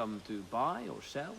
Come to buy or sell?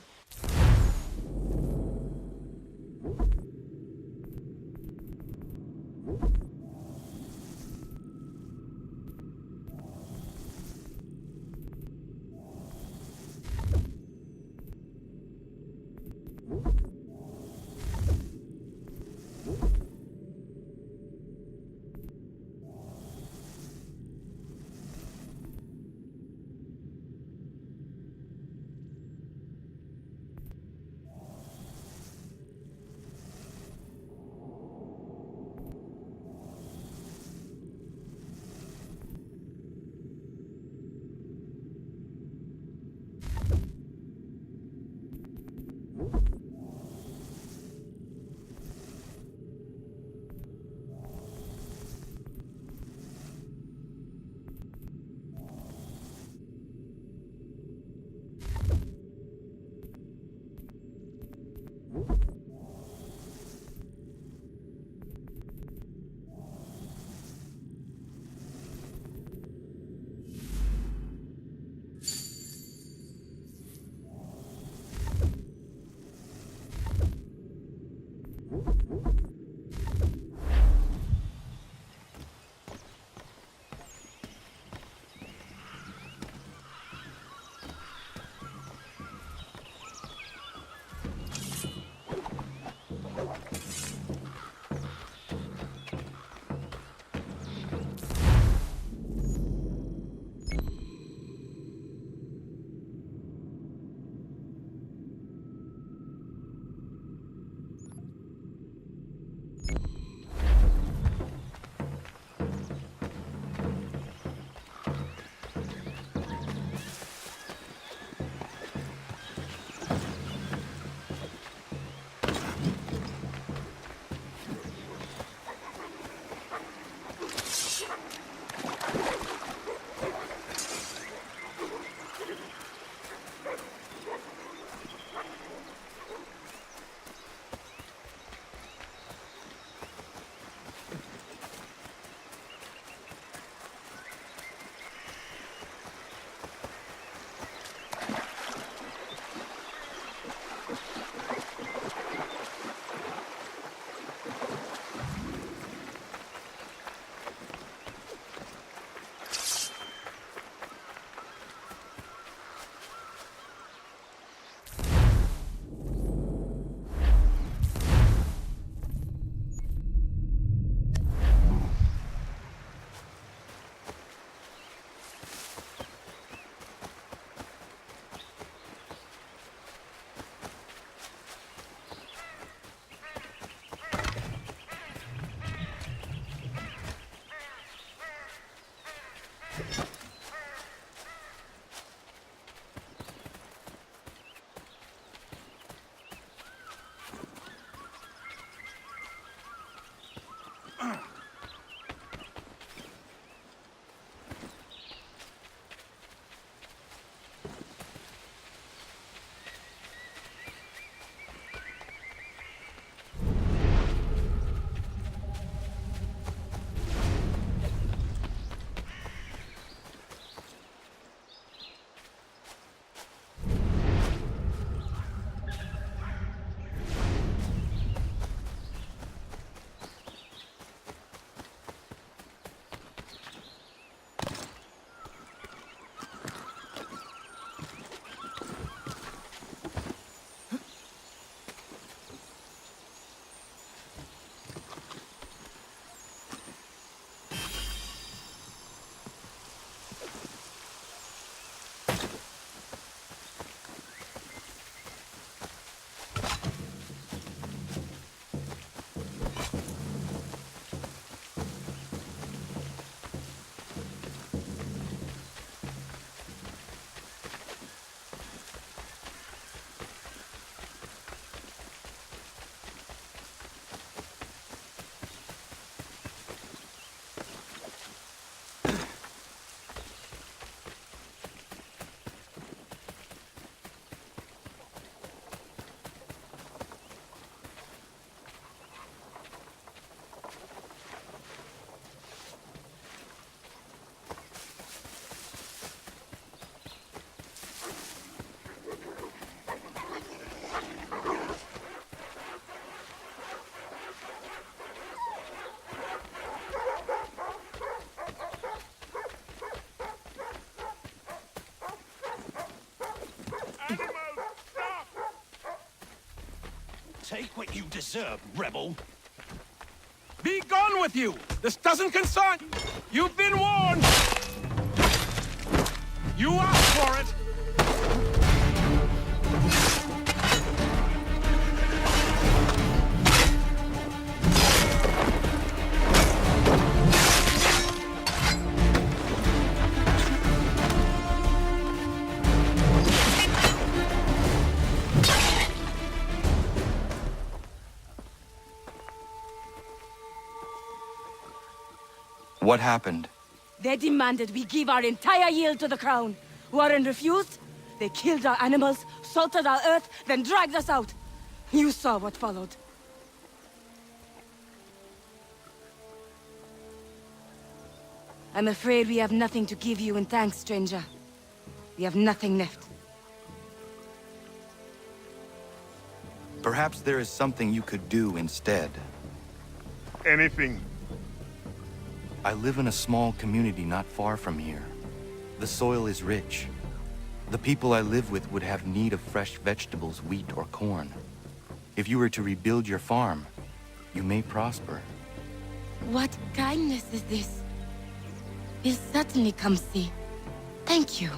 Take what you deserve, rebel. Be gone with you! This doesn't concern you! You've been warned! You asked for it! What happened? They demanded we give our entire yield to the crown. Warren refused. They killed our animals, salted our earth, then dragged us out. You saw what followed. I'm afraid we have nothing to give you in thanks, stranger. We have nothing left. Perhaps there is something you could do instead. Anything. I live in a small community not far from here. The soil is rich. The people I live with would have need of fresh vegetables, wheat, or corn. If you were to rebuild your farm, you may prosper. What kindness is this? We'll certainly come see. Thank you.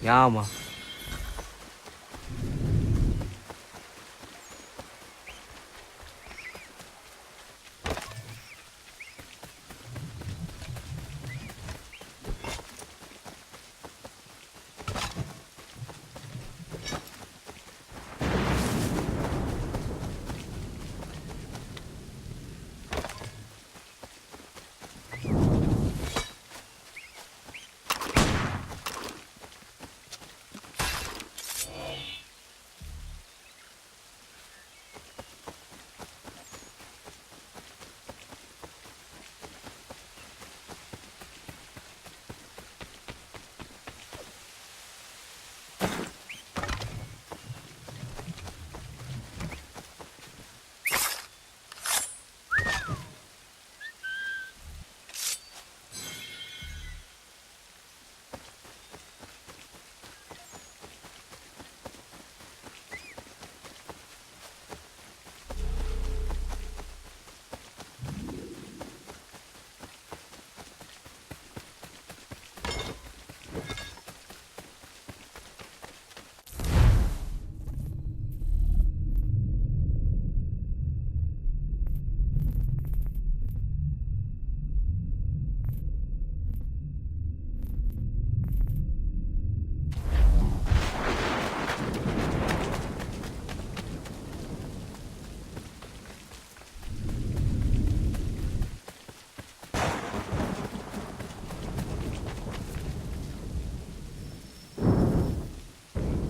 Yeah, man.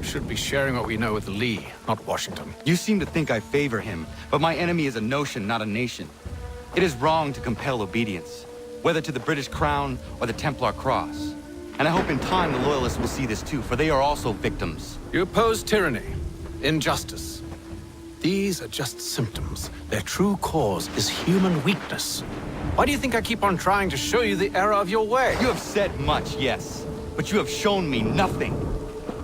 Should be sharing what we know with Lee, not Washington. You seem to think I favor him, but my enemy is a notion, not a nation. It is wrong to compel obedience, whether to the British Crown or the Templar Cross. And I hope in time the Loyalists will see this too, for they are also victims. You oppose tyranny, injustice. These are just symptoms. Their true cause is human weakness. Why do you think I keep on trying to show you the error of your way? You have said much, yes, but you have shown me nothing.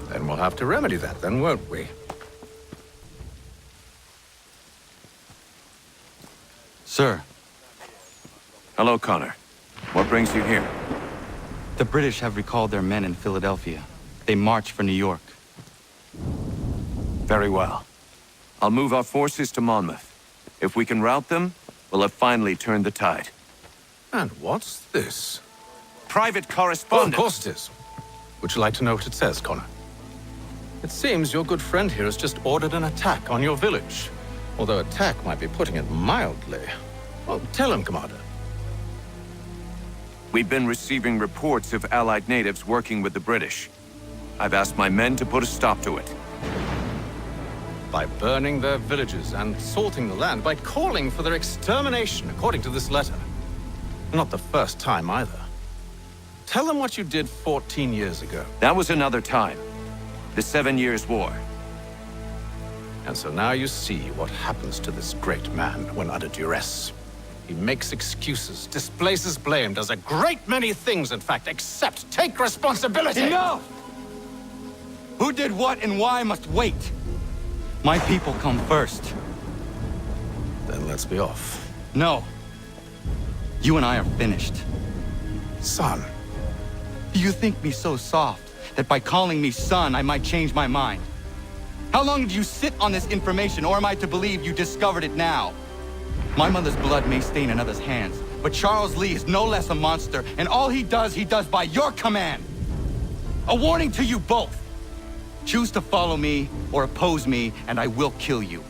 Then we'll have to remedy that, then, won't we? Sir, Hello, Connor. What brings you here? the British have recalled their men in Philadelphia. They march for New York. Very well. I'll move our forces to Monmouth. If we can rout them, we'll have finally turned the tide. And what's this? Private Oh, of correspondence! course it is. Would you like to know what it says, Connor? It seems your good friend here has just ordered an attack on your village. Although attack might be putting it mildly. Well, tell him, Commander. We've been receiving reports of Allied natives working with the British. I've asked my men to put a stop to it. By burning their villages and salting the land, by calling for their extermination, according to this letter. Not the first time, either. Tell them what you did 14 years ago. That was another time. The 7 Years' War. And so now you see what happens to this great man when under duress. He makes excuses, displaces blame, does a great many things, in fact, except take responsibility! Enough! Who did what and why must wait. My people come first. Then let's be off. No. You and I are finished. Son. Do you think me so soft that by calling me son, I might change my mind? How long did you sit on this information, or am I to believe you discovered it now? My mother's blood may stain another's hands, but Charles Lee is no less a monster, and all he does by your command. A warning to you both. Choose to follow me or oppose me, and I will kill you.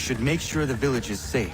should make sure the village is safe.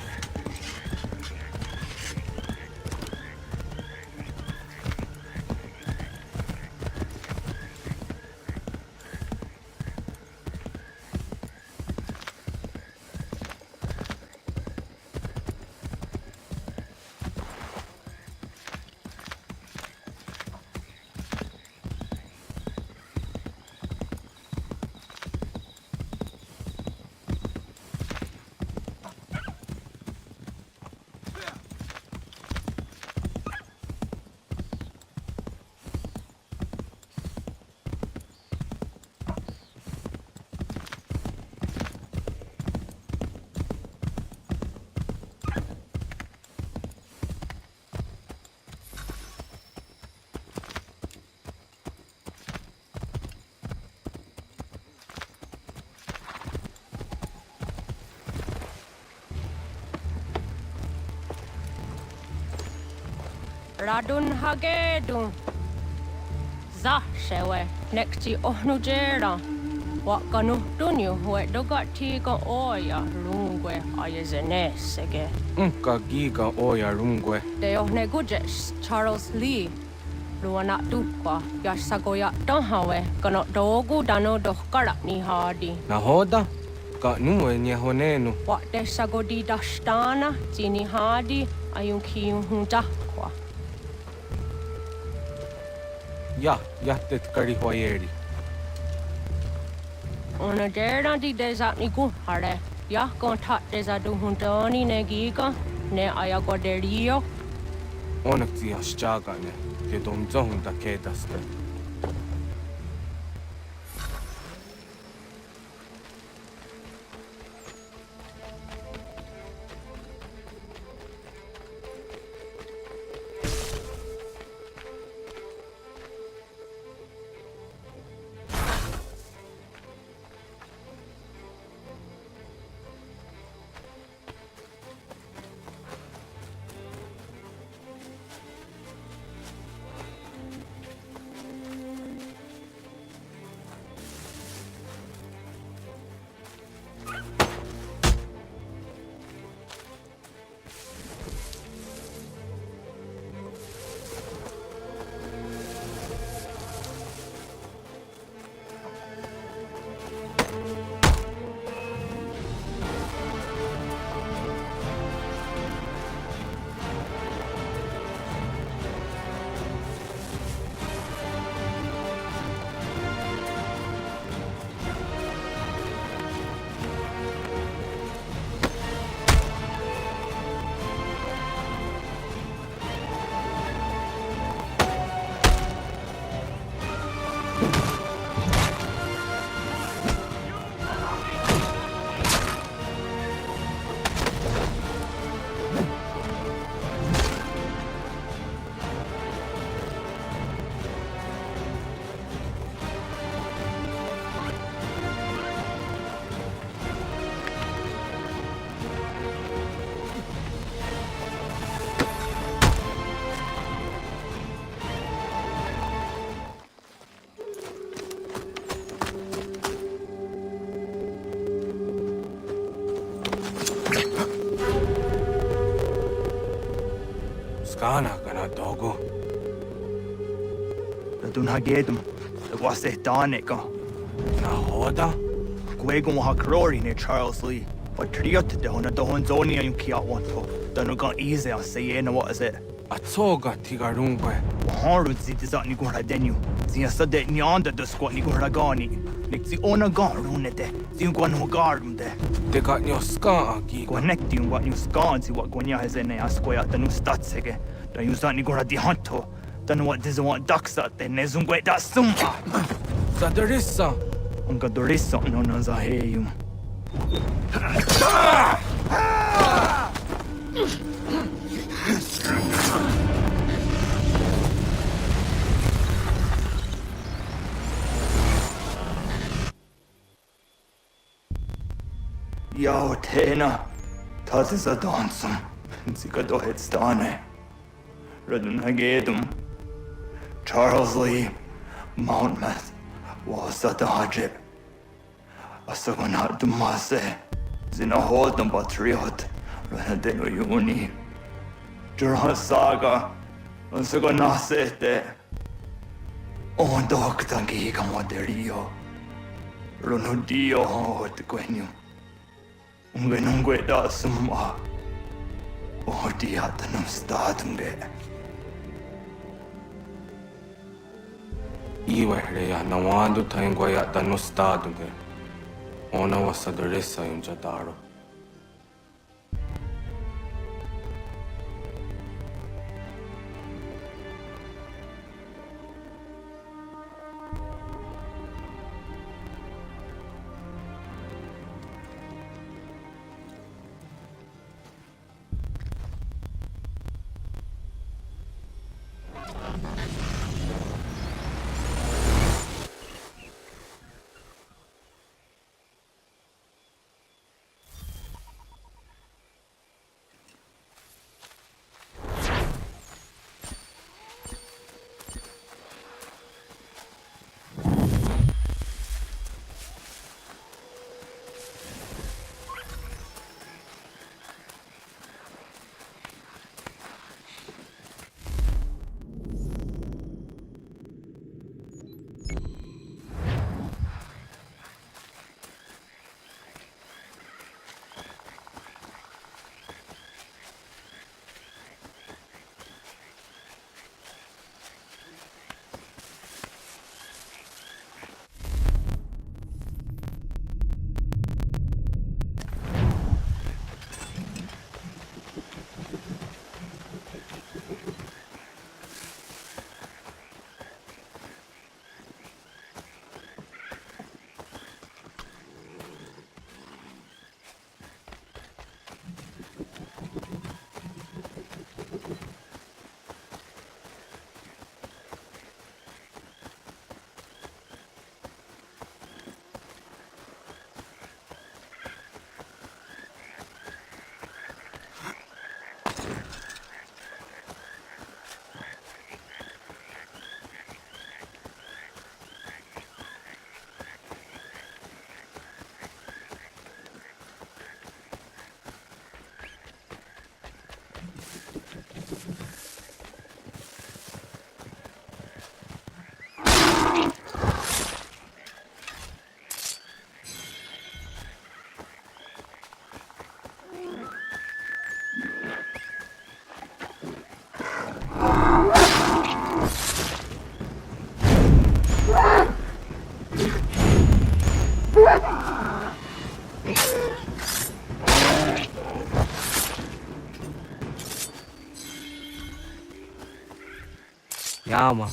Radun hagedun. Zashewe, nekti ohnujera. Wakanu dunyu, we dogatiga oya rungwe ayazenesege. Unka giga oya rungwe. De ohne gujes, Charles Lee. Luana dukwa, yasagoya donhawe, gano dogu dano dohkara ni hadi. Nahoda? Ka nuwe nye honenu. Wat de sagodi dashtana, zini hadi, ayun kiyun hundakwa. Ja, jättet kari hoyeri. Ona dera di desa ni hare. Ya kon tat desa du hundani ne giga, ne ayagoderio. Onneksi jaskagane, te domzo hunda kedaste. Skana kana dogo. Radun hagedum, wase danika. Nahoda? Gwegum ha krori ne Charles Lee. But triot de hona dohon zoni ayun kiat one po. Danu gan easy on say what is it? Atsoga tiga rungwe. Harud zit is ni gora denu. Zia sade nyanda de squat ni gora gani. Nik zi ona gan runete. Zi gwan ho garum de. Te got nyo ska agi. Connecti un what you scan si what gwanya has in a square the new statsege. Da you zani gora di hanto. Danu what doesn't want ducks out then nezum gwe da sumba. Sadarissa. Unga dorissa no za heyum. Yo, Tena, das ist a dansum. Sie geht doch jetzt da ne. Redden hagedum. Charles Lee, Mountmouth, was that the hajib? Asagonat dumase. Zina Holton Patriot, Renateno Juni. Jura Saga, on se nascete. On doktan giga moderio. Ronudio hot quenu. Ungenungue da summa. Odiatanum statunge. Iwehreya nawando taingwaya dano statunge. Ona wasadresa yung jadaro. Yama.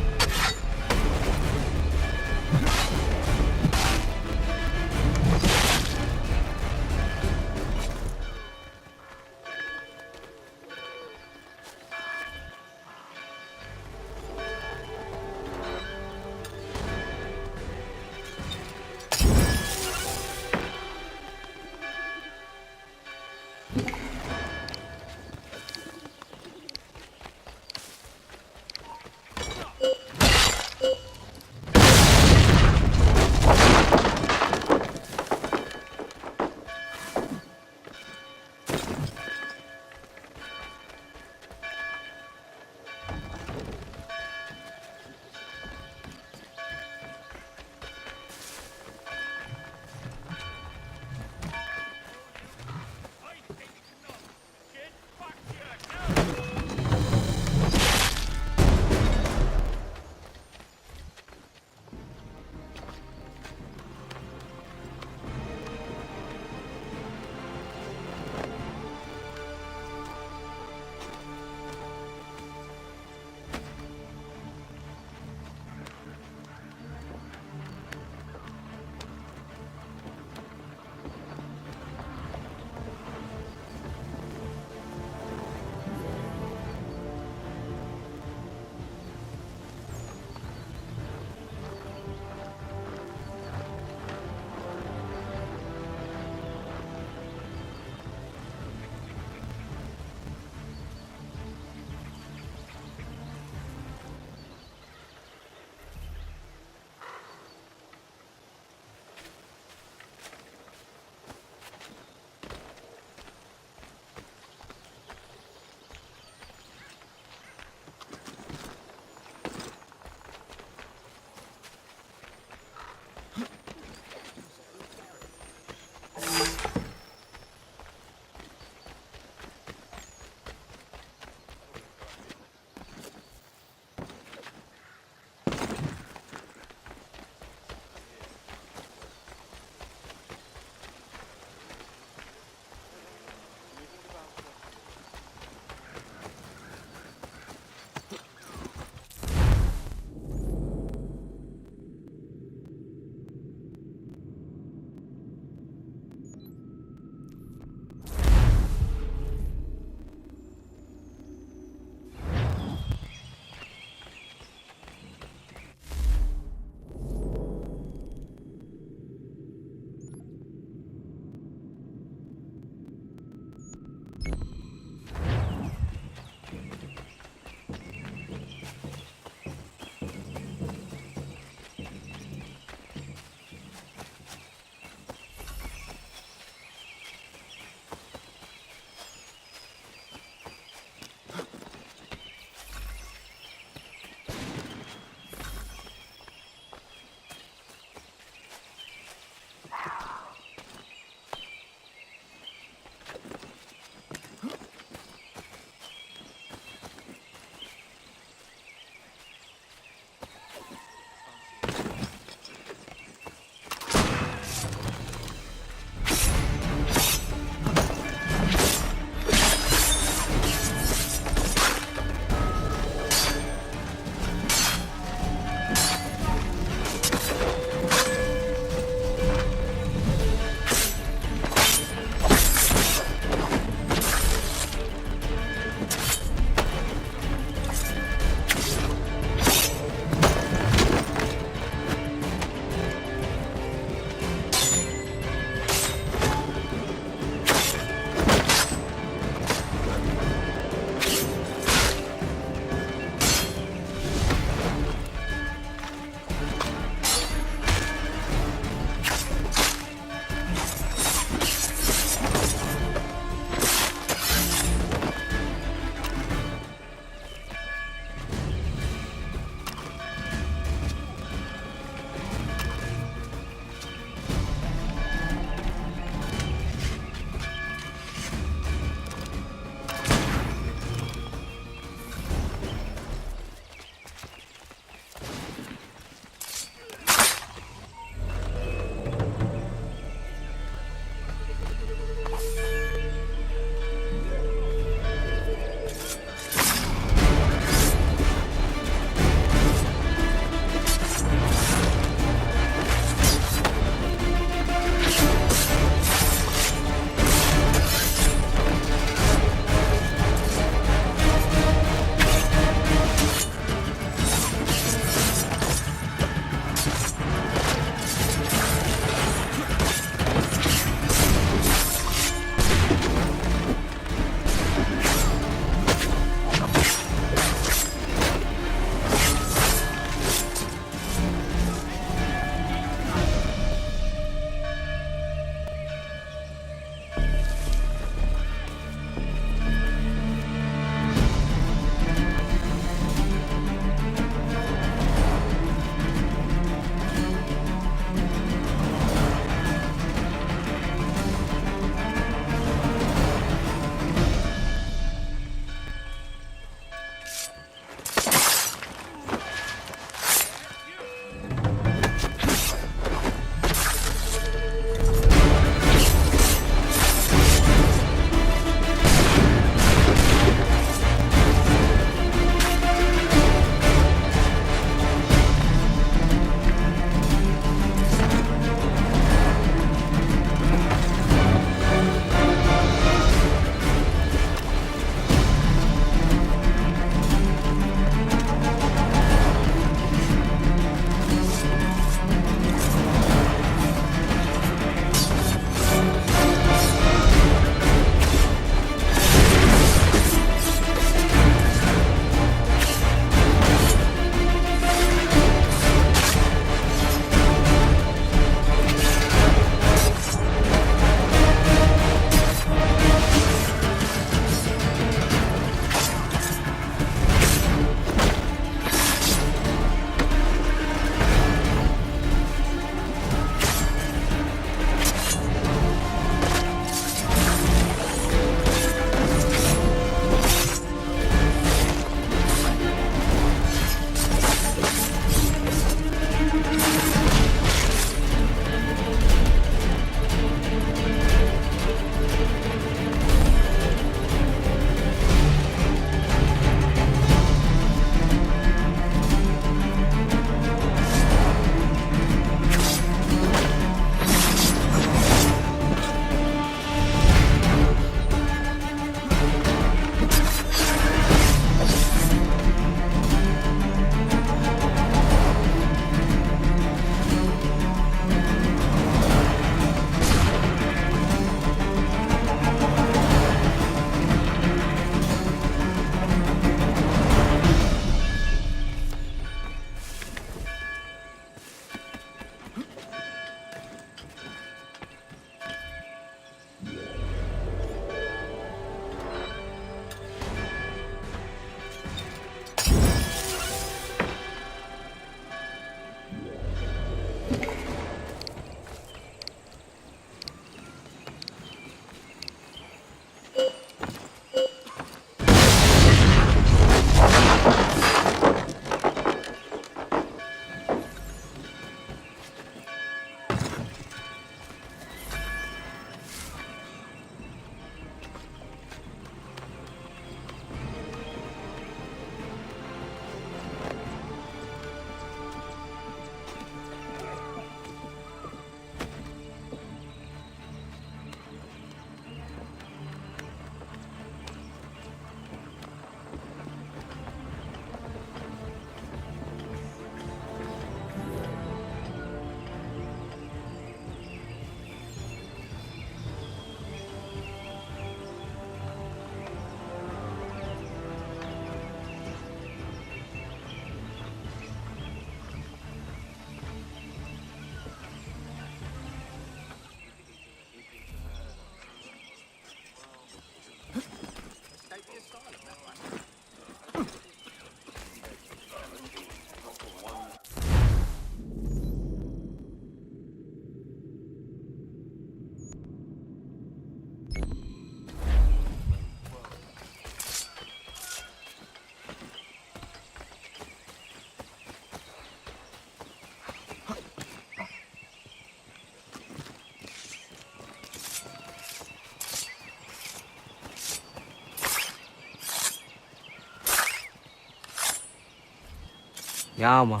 Yama.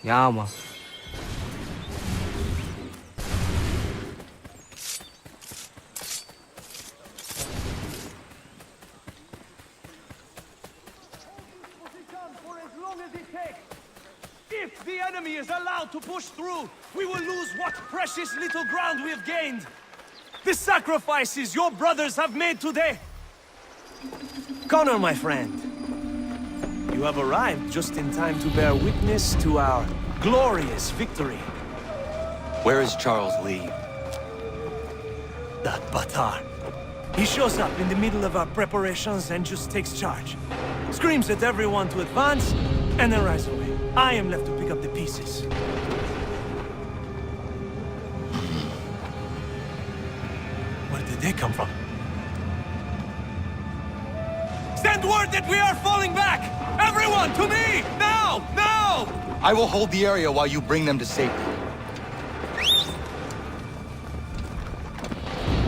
Yama. If the enemy is allowed to push through, we will lose what precious little ground we have gained. The sacrifices your brothers have made today. Connor, my friend, you have arrived just in time to bear witness to our glorious victory. Where is Charles Lee? That Batar. He shows up in the middle of our preparations and just takes charge. Screams at everyone to advance, and then rides away. I am left to pick up the pieces. Where did they come from? Send word that we are falling back! Everyone, to me! Now! Now! I will hold the area while you bring them to safety.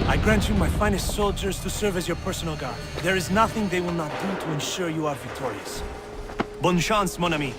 I grant you my finest soldiers to serve as your personal guard. There is nothing they will not do to ensure you are victorious. Bonne chance, mon ami.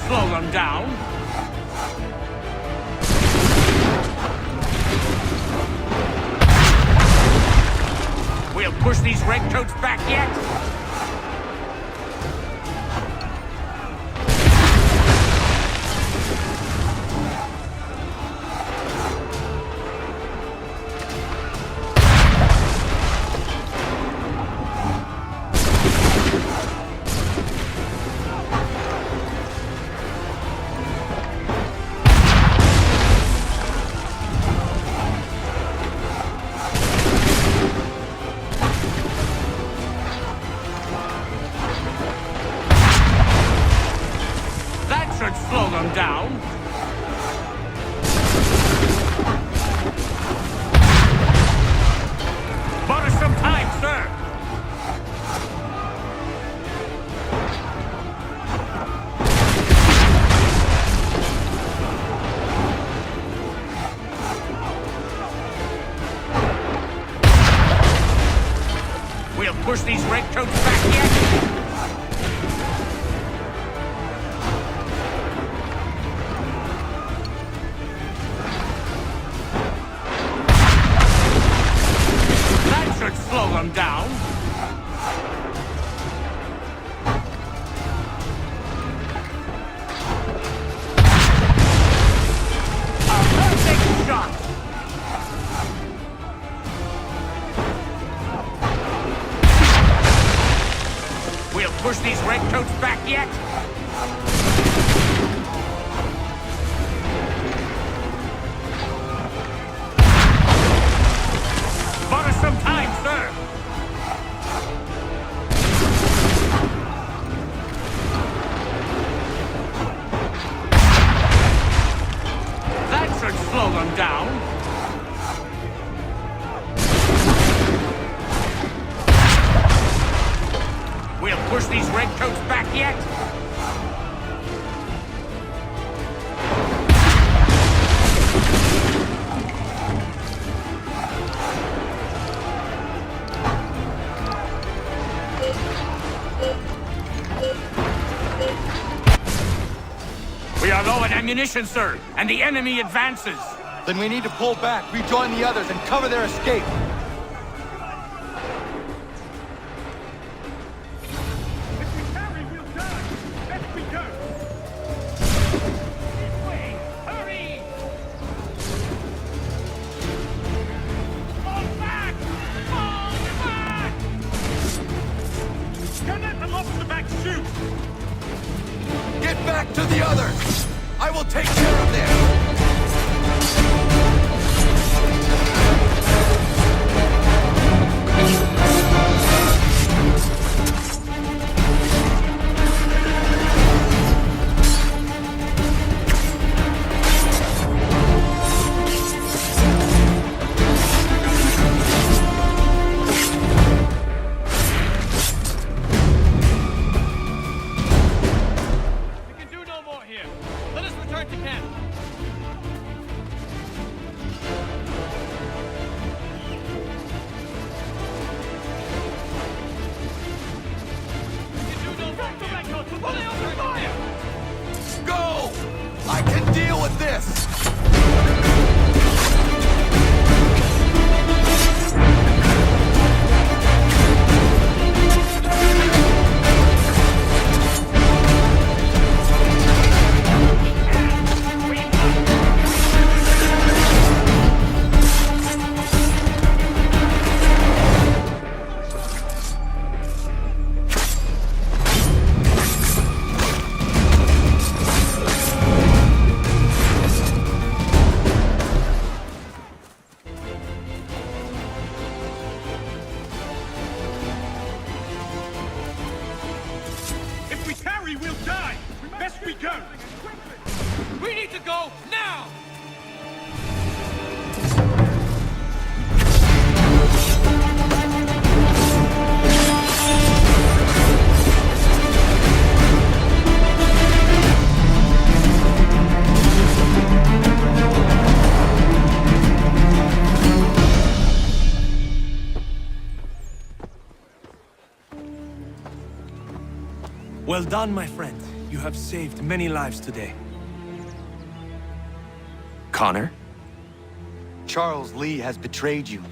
Slow them down. We'll push these redcoats back yet. Slow them down. Bought us some time, sir. these redcoats back yet? Bought us some time, sir. That should slow them down. We'll push these redcoats back yet? We are low on ammunition, sir, and the enemy advances. Then we need to pull back, rejoin the others, and cover their escape. Get back to the others! I will take care of them! Go! I can deal with this! If we tarry, we'll die! Best we go! We need to go now! Well done, my friend. You have saved many lives today. Connor? Charles Lee has betrayed you.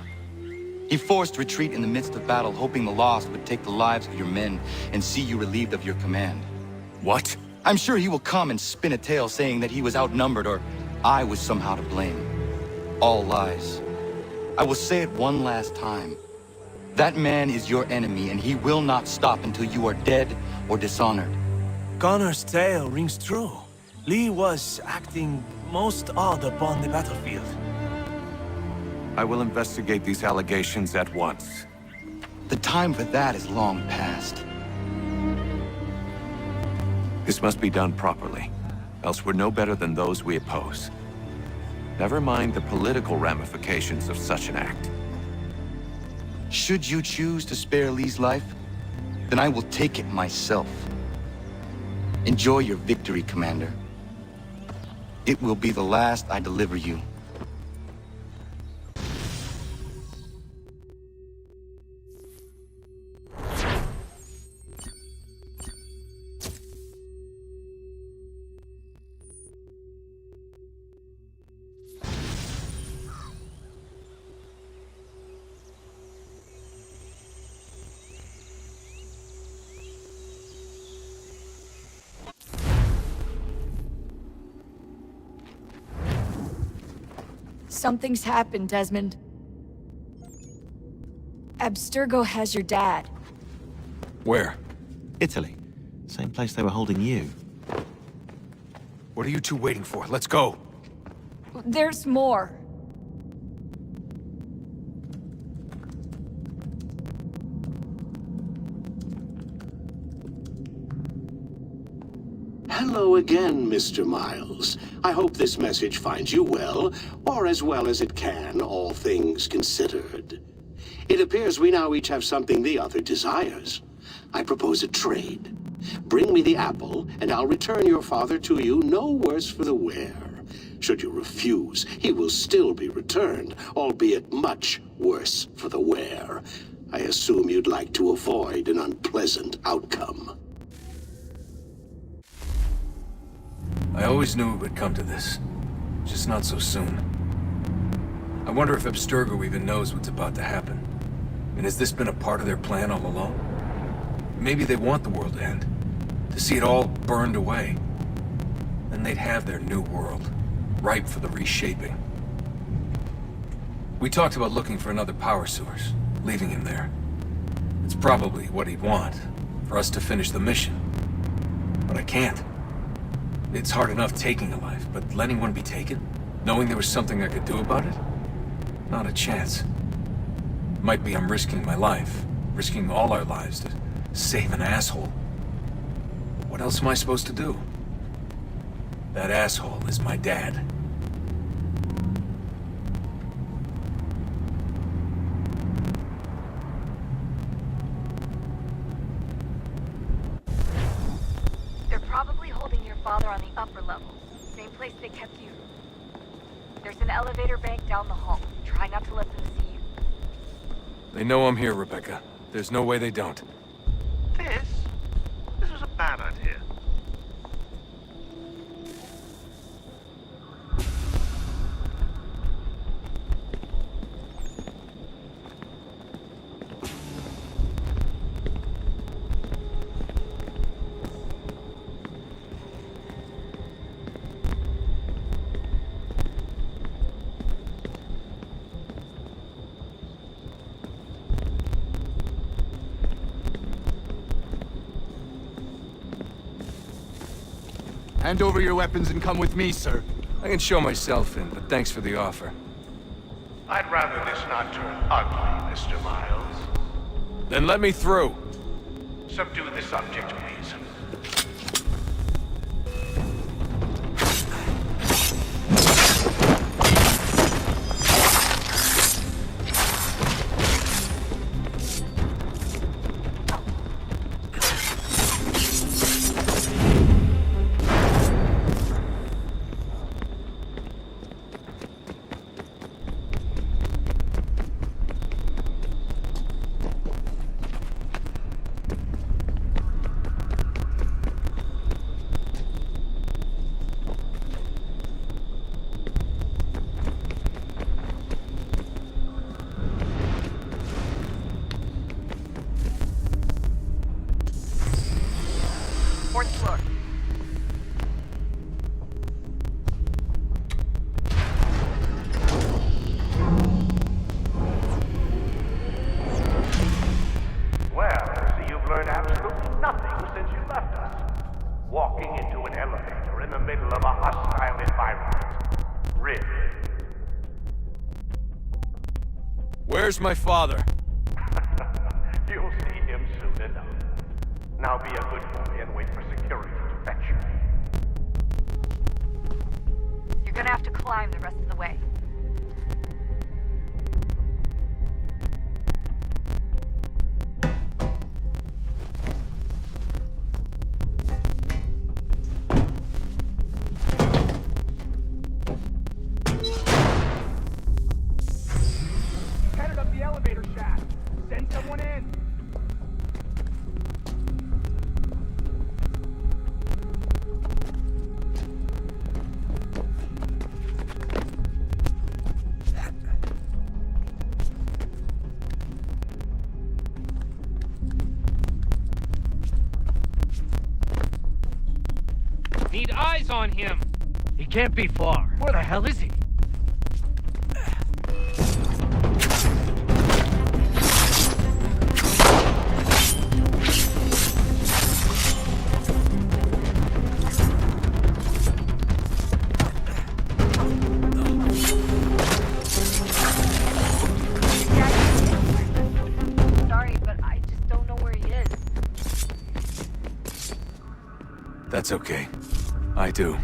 He forced retreat in the midst of battle, hoping the loss would take the lives of your men and see you relieved of your command. What? I'm sure he will come and spin a tale saying that he was outnumbered or I was somehow to blame. All lies. I will say it one last time. That man is your enemy, and he will not stop until you are dead or dishonored. Connor's tale rings true. Lee was acting most odd upon the battlefield. I will investigate these allegations at once. The time for that is long past. This must be done properly, else we're no better than those we oppose. Never mind the political ramifications of such an act. Should you choose to spare Lee's life, then I will take it myself. Enjoy your victory, Commander. It will be the last I deliver you. Something's happened, Desmond. Abstergo has your dad. Where? Italy. Same place they were holding you. What are you two waiting for? Let's go! There's more. Hello again, Mr. Miles. I hope this message finds you well, or as well as it can, all things considered. It appears we now each have something the other desires. I propose a trade. Bring me the apple, and I'll return your father to you no worse for the wear. Should you refuse, he will still be returned, albeit much worse for the wear. I assume you'd like to avoid an unpleasant outcome. I always knew it would come to this. Just not so soon. I wonder if Abstergo even knows what's about to happen. And has this been a part of their plan all along? Maybe they want the world to end. To see it all burned away. Then they'd have their new world, ripe for the reshaping. We talked about looking for another power source, leaving him there. It's probably what he'd want, for us to finish the mission. But I can't. It's hard enough taking a life, but letting one be taken? Knowing there was something I could do about it? Not a chance. Might be I'm risking my life, risking all our lives to save an asshole. What else am I supposed to do? That asshole is my dad. They're probably holding your father on the upper level. Same place they kept you. There's an elevator bank down the hall. Try not to let them see you. They know I'm here, Rebecca. There's no way they don't. This was a bad idea. Hand over your weapons and come with me, sir. I can show myself in, but thanks for the offer. I'd rather this not turn ugly, Mr. Miles. Then let me through. Subdue the subject, please. Fourth floor. Well, I see you've learned absolutely nothing since you left us. Walking into an elevator in the middle of a hostile environment. Really? Where's my father? You'll see him soon enough. Now be a good boy and wait for security to fetch you. You're gonna have to climb the rest of the way. Headed up the elevator shaft. Send someone in. Need eyes on him. He can't be far. Where the hell is he? That's okay. I do.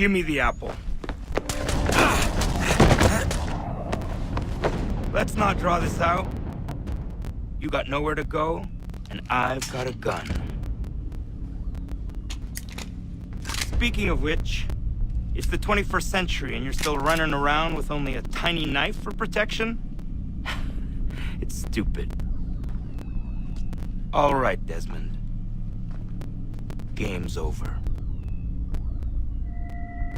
Give me the apple. Let's not draw this out. You got nowhere to go, and I've got a gun. Speaking of which, it's the 21st century and you're still running around with only a tiny knife for protection? It's stupid. All right, Desmond. Game's over.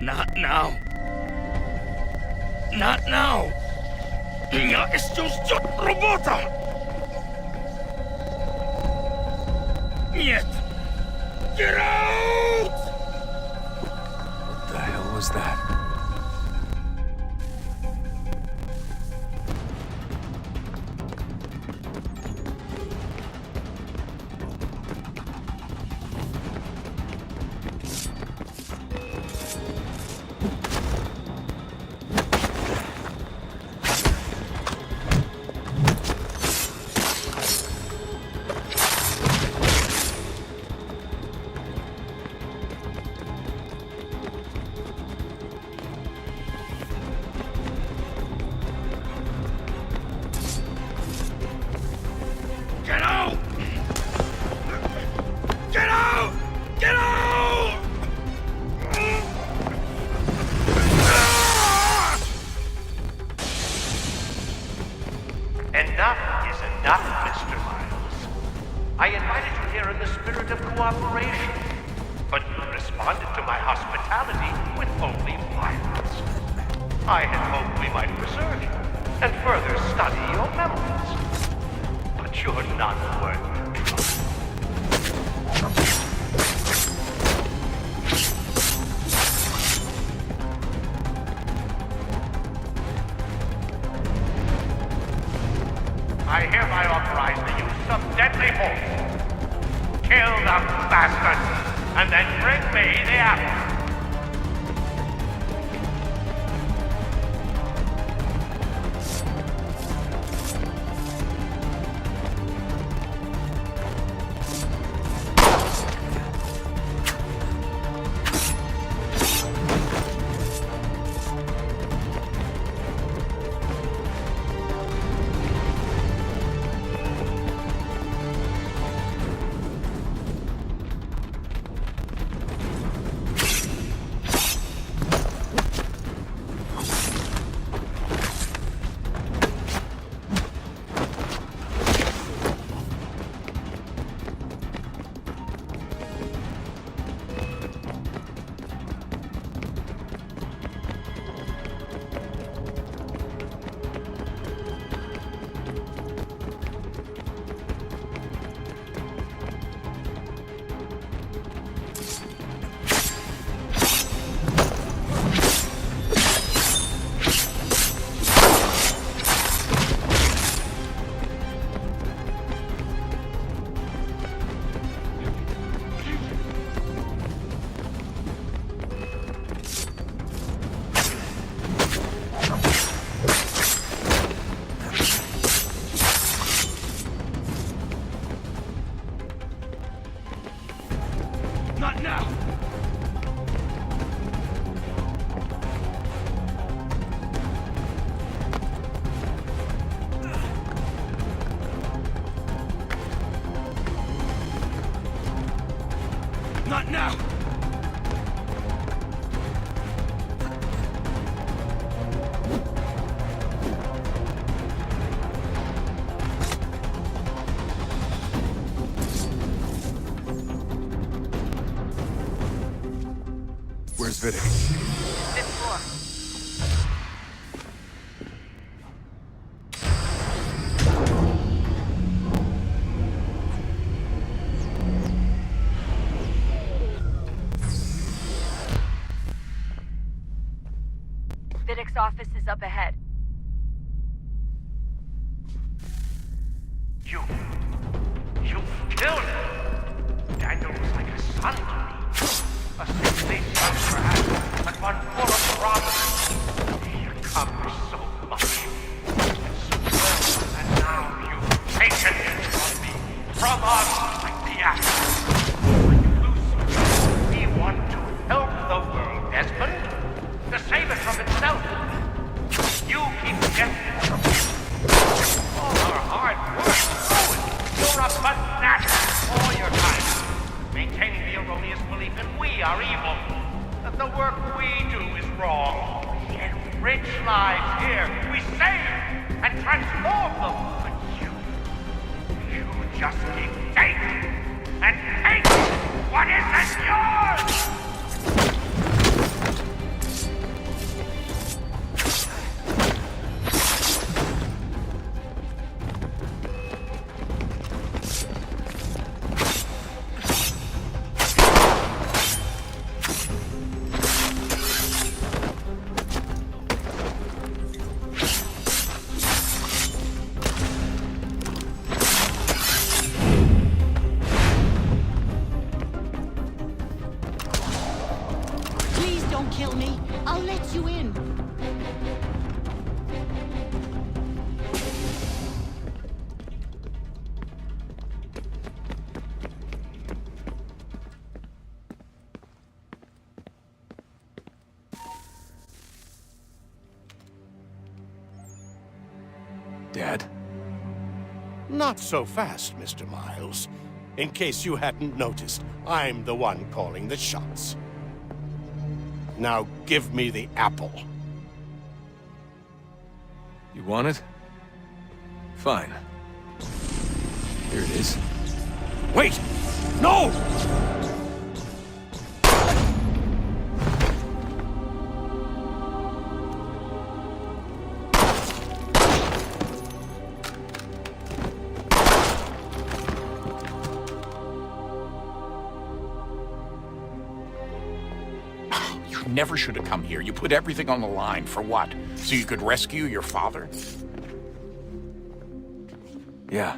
Not now. Not now. Я еще ждет работа. Нет. Get out! What the hell was that? Enough is enough, Mr. Miles. I invited you here in the spirit of cooperation, but you responded to my hospitality with only violence. I had hoped we might preserve you and further study your memories. But you're not worth it. I hereby authorize the use of deadly force. Kill the bastard, and then bring me the apple. Not now! Where's Vidic? Fifth floor. Vidic's office is up ahead. You killed him! Daniel was like a son to me. A sickly son, perhaps, but one full of promise. He accomplished so much. So well, and now you've taken him from me. From us, like the apple. Like Lucifer, he wanted to help the world, Desmond. To save it from itself. You keep getting it from him. All our hard work, you're a fanatic all your time, maintaining the erroneous belief that we are evil, that the work we do is wrong. We enrich lives here, we save and transform them, but you just keep taking and taking what isn't yours! Kill me. I'll let you in. Dad? Not so fast, Mr. Miles. In case you hadn't noticed, I'm the one calling the shots. Now give me the apple. You want it? Fine. Here it is. Wait! No! Never should have come here. You put everything on the line. For what? So you could rescue your father? Yeah.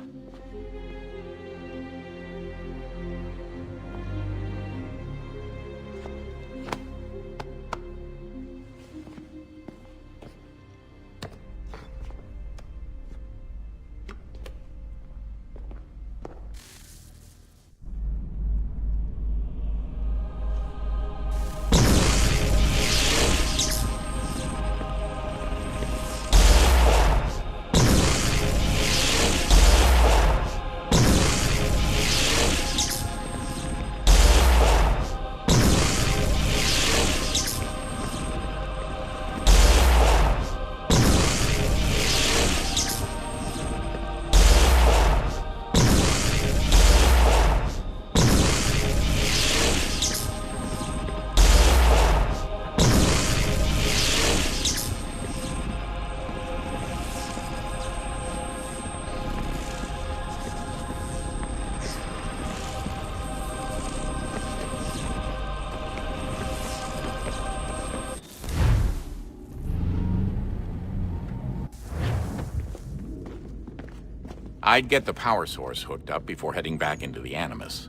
I'd get the power source hooked up before heading back into the Animus.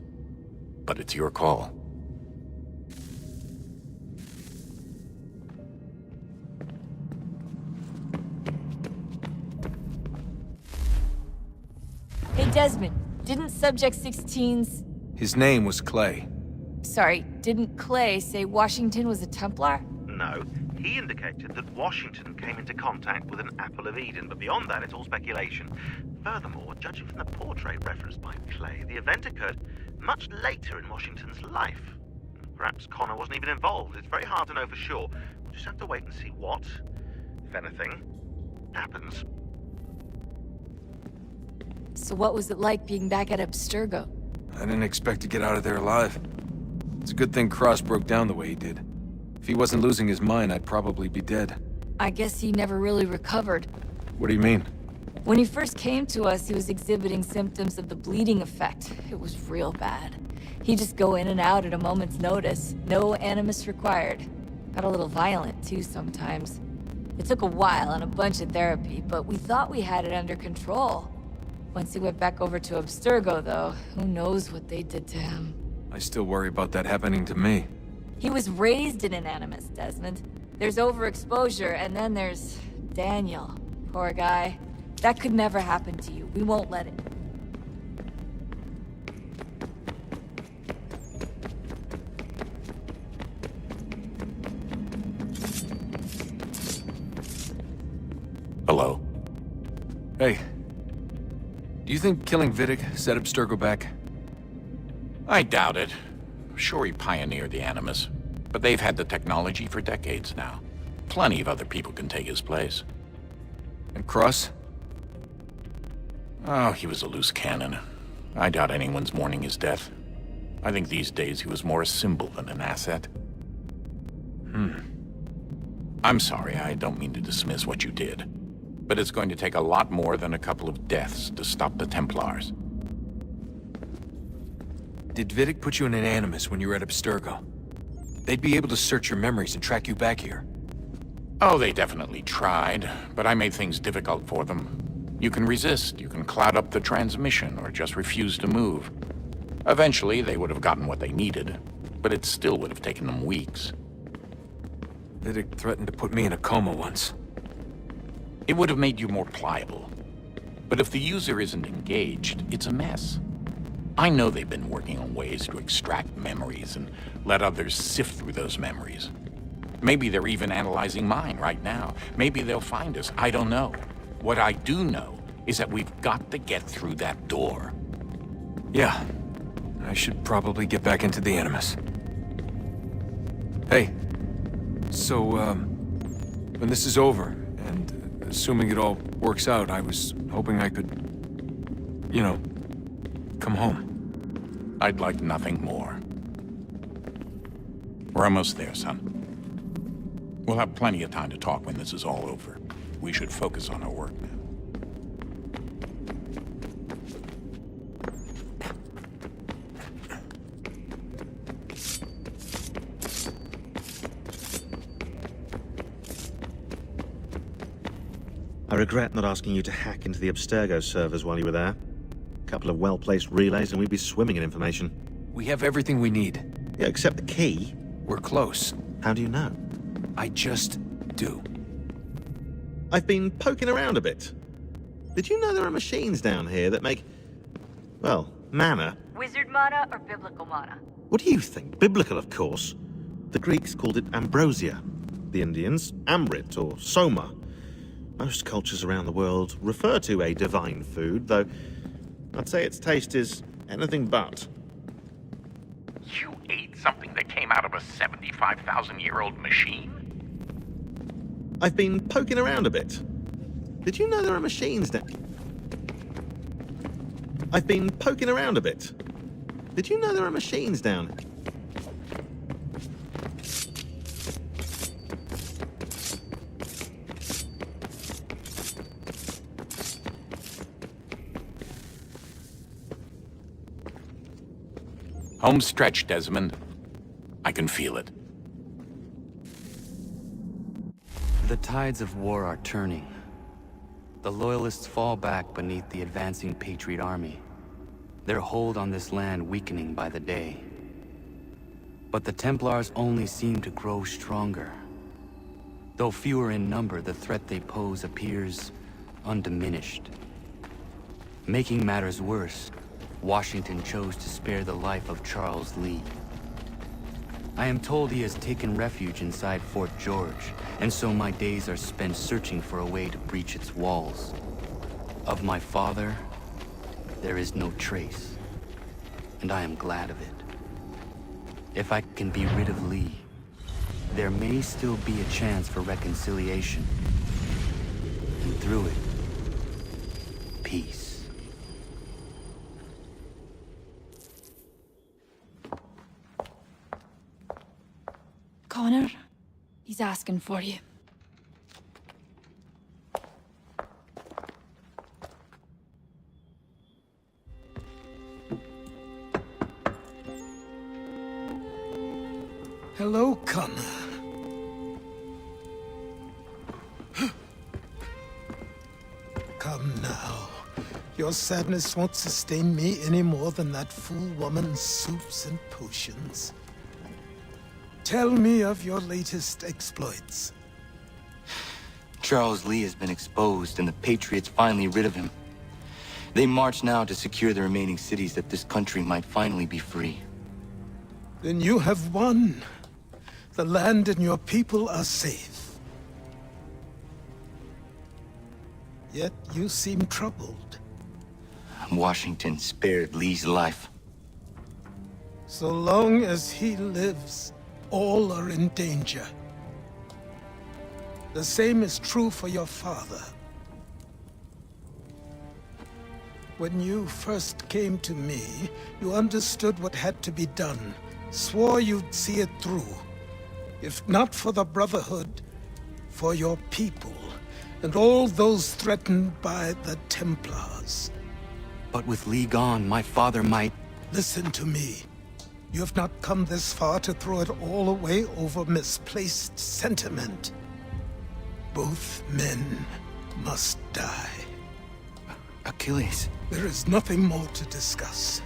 But it's your call. Hey, Desmond, didn't Subject 16's... His name was Clay. Sorry, didn't Clay say Washington was a Templar? No. He indicated that Washington came into contact with an Apple of Eden, but beyond that, it's all speculation. Furthermore, judging from the portrait referenced by Clay, the event occurred much later in Washington's life. Perhaps Connor wasn't even involved. It's very hard to know for sure. We'll just have to wait and see what, if anything, happens. So what was it like being back at Abstergo? I didn't expect to get out of there alive. It's a good thing Cross broke down the way he did. If he wasn't losing his mind, I'd probably be dead. I guess he never really recovered. What do you mean? When he first came to us, he was exhibiting symptoms of the bleeding effect. It was real bad. He'd just go in and out at a moment's notice. No animus required. Got a little violent, too, sometimes. It took a while and a bunch of therapy, but we thought we had it under control. Once he went back over to Abstergo, though, who knows what they did to him. I still worry about that happening to me. He was raised in an animus, Desmond. There's overexposure, and then there's Daniel. Poor guy. That could never happen to you. We won't let it. Hello? Hey. Do you think killing Vidic set Abstergo back? I doubt it. Sure, he pioneered the Animus, but they've had the technology for decades now. Plenty of other people can take his place. And Cross? Oh, he was a loose cannon. I doubt anyone's mourning his death. I think these days he was more a symbol than an asset. I'm sorry, I don't mean to dismiss what you did. But it's going to take a lot more than a couple of deaths to stop the Templars. Did Vidic put you in an Animus when you were at Abstergo? They'd be able to search your memories and track you back here. Oh, they definitely tried, but I made things difficult for them. You can resist, you can cloud up the transmission, or just refuse to move. Eventually, they would have gotten what they needed, but it still would have taken them weeks. Vidic threatened to put me in a coma once. It would have made you more pliable. But if the user isn't engaged, it's a mess. I know they've been working on ways to extract memories and let others sift through those memories. Maybe they're even analyzing mine right now. Maybe they'll find us. I don't know. What I do know is that we've got to get through that door. Yeah. I should probably get back into the Animus. Hey. So, when this is over, and assuming it all works out, I was hoping I could, you know, come home. I'd like nothing more. We're almost there, son. We'll have plenty of time to talk when this is all over. We should focus on our work now. I regret not asking you to hack into the Abstergo servers while you were there. A couple of well-placed relays and we'd be swimming in information. We have everything we need. Yeah, except the key. We're close. How do you know? I just do. I've been poking around a bit. Did you know there are machines down here that make, well, mana? Wizard mana or biblical mana? What do you think? Biblical, of course. The Greeks called it ambrosia. The Indians, amrit or soma. Most cultures around the world refer to a divine food, though I'd say its taste is anything but. You ate something that came out of a 75,000-year-old machine? I've been poking around a bit. Did you know there are machines down... I've been poking around a bit. Did you know there are machines down... Home stretch, Desmond. I can feel it. The tides of war are turning. The Loyalists fall back beneath the advancing Patriot army, their hold on this land weakening by the day. But the Templars only seem to grow stronger. Though fewer in number, the threat they pose appears undiminished. Making matters worse, Washington chose to spare the life of Charles Lee. I am told he has taken refuge inside Fort George, and so my days are spent searching for a way to breach its walls. Of my father, there is no trace, and I am glad of it. If I can be rid of Lee, there may still be a chance for reconciliation. And through it, peace. Connor, he's asking for you. Hello, Connor. Come now. Your sadness won't sustain me any more than that fool woman's soups and potions. Tell me of your latest exploits. Charles Lee has been exposed, and the Patriots finally rid of him. They march now to secure the remaining cities that this country might finally be free. Then you have won. The land and your people are safe. Yet you seem troubled. Washington spared Lee's life. So long as he lives, all are in danger. The same is true for your father. When you first came to me, you understood what had to be done, swore you'd see it through. If not for the Brotherhood, for your people, and all those threatened by the Templars. But with Lee gone, my father might... Listen to me. You have not come this far to throw it all away over misplaced sentiment. Both men must die. Achilles. There is nothing more to discuss.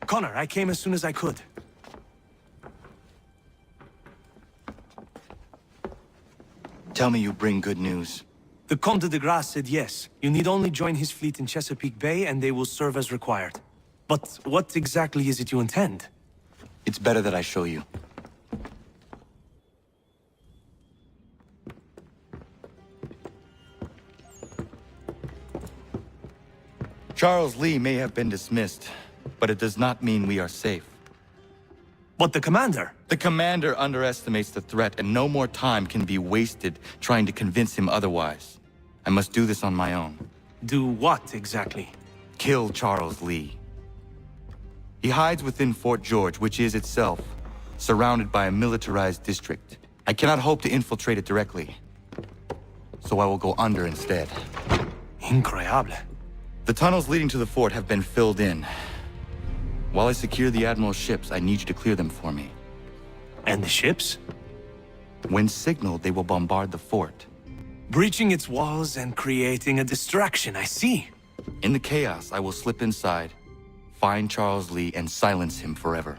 Connor, I came as soon as I could. Tell me you bring good news. The Comte de Grasse said yes. You need only join his fleet in Chesapeake Bay and they will serve as required. But what exactly is it you intend? It's better that I show you. Charles Lee may have been dismissed, but it does not mean we are safe. But the commander? The commander underestimates the threat, and no more time can be wasted trying to convince him otherwise. I must do this on my own. Do what, exactly? Kill Charles Lee. He hides within Fort George, which is itself surrounded by a militarized district. I cannot hope to infiltrate it directly, so I will go under instead. Incroyable. The tunnels leading to the fort have been filled in. While I secure the Admiral's ships, I need you to clear them for me. And the ships? When signaled, they will bombard the fort. Breaching its walls and creating a distraction, I see. In the chaos, I will slip inside, find Charles Lee, and silence him forever.